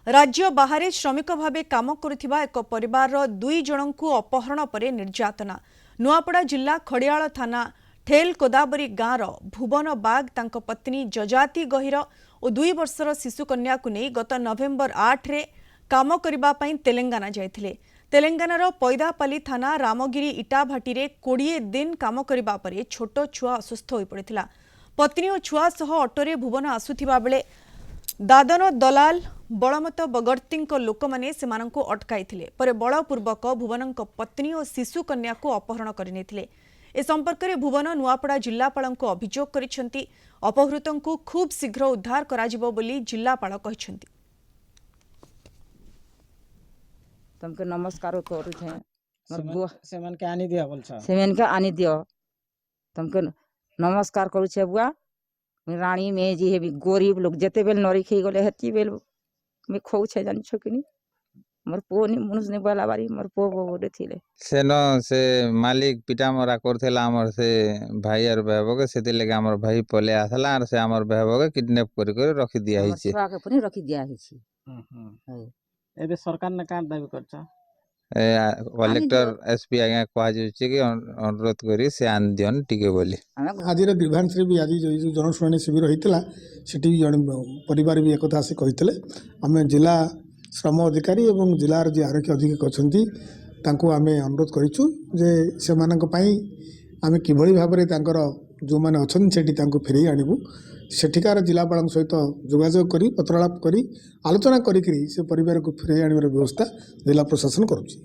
राज्य बाहर श्रमिक भावे काम करुथिबा एक परिवार दुई जनकु अपहरण पर निर्यातना। नुआपड़ा जिला खड़ियाल थाना ठेल कोदाबरी गाँवर भुवन बाग तांको पत्नी जजाति गहिर और 2 वर्षर शिशुकन्या को नहीं गत नवेम्बर 8 रे काम करबा पई तेलंगाना जाइथिले। तेलंगानार पैदापाली थाना रामगिरी इटाभाटी रे 20 दिन काम करबा परे छोट छुआ असुस्थ होई पड़िथिला। पत्नी और छुआ सह ऑटोरे भुवन आसुथिबा बेले दादन दलाल बलमत बगर्ती लोक मैंने अटकाई पर बलपूर्वक भुवन पत्नी और शिशु कन्या को अपहरण करने ए संपर्क में भुवन नुआपड़ा जिलापाल को अभियोग कर अपहृत को खूब शीघ्र उद्धार करा बोली जिलापाल कहते। तुमके नमस्कार आनी दियो तुमके नमस्कार करुछे बुआ रानी में जी हेबी गरीब लोग जेते बेल नरी खई गले हेती बेल में खौ छे जान छकिनी मोर पो नि मनुष ने बोला बारी मोर पो बोडे थिले सेनो से मालिक पिटा मरा करथेला हमर से भाई और बहबो के सेते लेके हमर भाई पले आसला और से हमर बहबो के किडनैप कर रखि दिया हिचे छुआ के पुनी रखि दिया हिची एबे सरकार ने का दाबी करछ कलेक्टर एसपी आगे कहा जाउछि कि अनुरोध करी से आन दियन टिके बोली आज ग्रीभांस भी आज जो जनशुणी शिविर होता से जन परिवार भी एक आसी कहते आम जिला श्रम अधिकारी और जिलार जी आरक्षी अधीक्षक अच्छा आम अनुरोध करूँ जे से आम कि भाव में जो मैंने अच्छा फेर आणबू सेठिकार जिलापाल सहित जोगाजोग करी पत्रलाप करी आलोचना करी से परिवार को फेर आने व्यवस्था जिला प्रशासन करुच्ची।